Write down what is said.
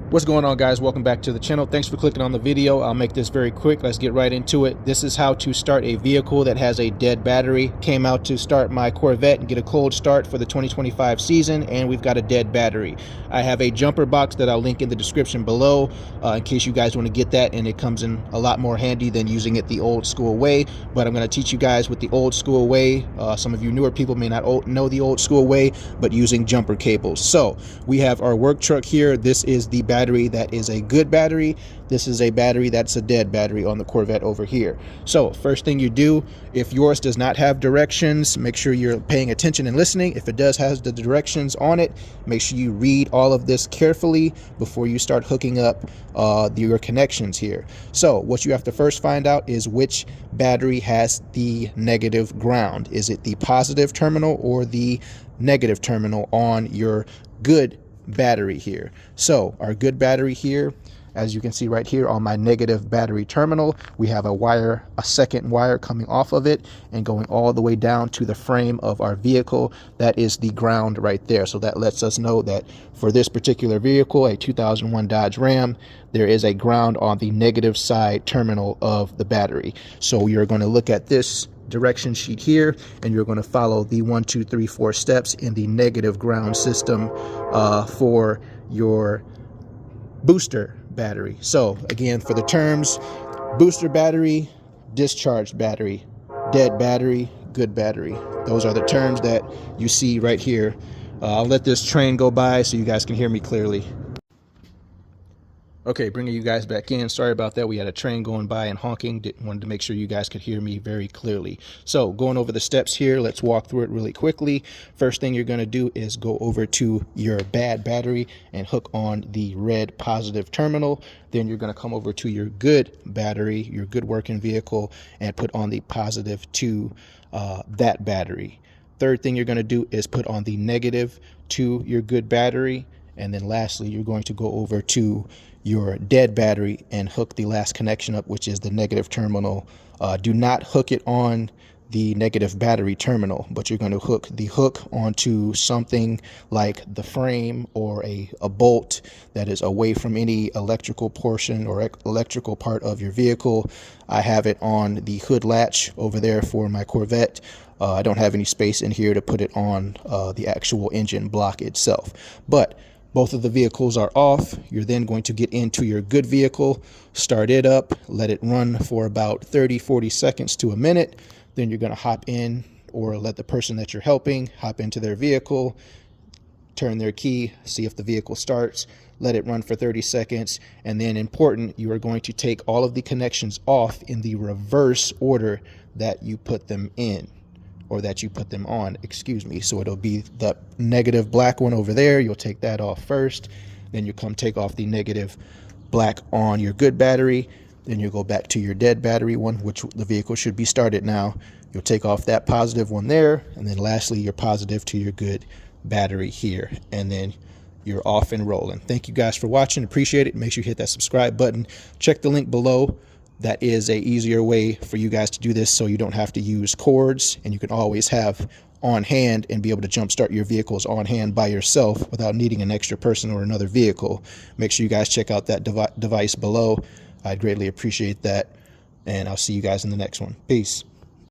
What's going on, guys? Welcome back to the channel. Thanks for clicking on the video. I'll make this very quick. Let's get right into it. This is how to start a vehicle that has a dead battery. Came out to start my Corvette and get a cold start for the 2025 season, and we've got a dead battery. I have a jumper box that I'll link in the description below in case you guys want to get that, and it comes in a lot more handy than using it the old school way. But I'm going to teach you guys with the old school way. Some of you newer people may not know the old school way, but using jumper cables. So we have our work truck here. This is the battery that is a good battery. This is a battery that's a dead battery on the Corvette over here. So first thing you do, if yours does not have directions, make sure you're paying attention and listening. If it does have the directions on it, make sure you read all of this carefully before you start hooking up your connections here. So what you have to first find out is which battery has the negative ground. Is it the positive terminal or the negative terminal on your good battery here? So our good battery here, as you can see right here on my negative battery terminal, we have a second wire coming off of it and going all the way down to the frame of our vehicle. That is the ground right there. So that lets us know that for this particular vehicle, a 2001 Dodge Ram, there is a ground on the negative side terminal of the battery. So you're going to look at this direction sheet here, and you're going to follow the 1, 2, 3, 4 steps in the negative ground system for your booster battery. So again, for the terms: booster battery, discharged battery, dead battery, good battery. Those are the terms that you see right here. I'll let this train go by so you guys can hear me clearly. Okay, bringing you guys back in. Sorry about that. We had a train going by and honking. Wanted to make sure you guys could hear me very clearly. So going over the steps here, let's walk through it really quickly. First thing you're going to do is go over to your bad battery and hook on the red positive terminal. Then you're going to come over to your good battery, your good working vehicle, and put on the positive to that battery. Third thing you're going to do is put on the negative to your good battery. And then lastly, you're going to go over to your dead battery and hook the last connection up, which is the negative terminal. Do not hook it on the negative battery terminal, but you're going to hook the hook onto something like the frame or a bolt that is away from any electrical portion or electrical part of your vehicle. I have it on the hood latch over there for my Corvette. I don't have any space in here to put it on the actual engine block itself, but both of the vehicles are off. You're then going to get into your good vehicle, start it up, let it run for about 30-40 seconds to a minute. Then you're going to hop in, or let the person that you're helping hop into their vehicle, turn their key, see if the vehicle starts, let it run for 30 seconds. And then important, you are going to take all of the connections off in the reverse order that you put them in, or that you put them on, excuse me. So it'll be the negative black one over there. You'll take that off first. Then you come take off the negative black on your good battery. Then you'll go back to your dead battery one, which the vehicle should be started now. You'll take off that positive one there. And then lastly, your positive to your good battery here. And then you're off and rolling. Thank you guys for watching. Appreciate it. Make sure you hit that subscribe button. Check the link below. That is a easier way for you guys to do this, so you don't have to use cords, and you can always have on hand and be able to jumpstart your vehicles on hand by yourself without needing an extra person or another vehicle. Make sure you guys check out that device below. I'd greatly appreciate that, and I'll see you guys in the next one. Peace.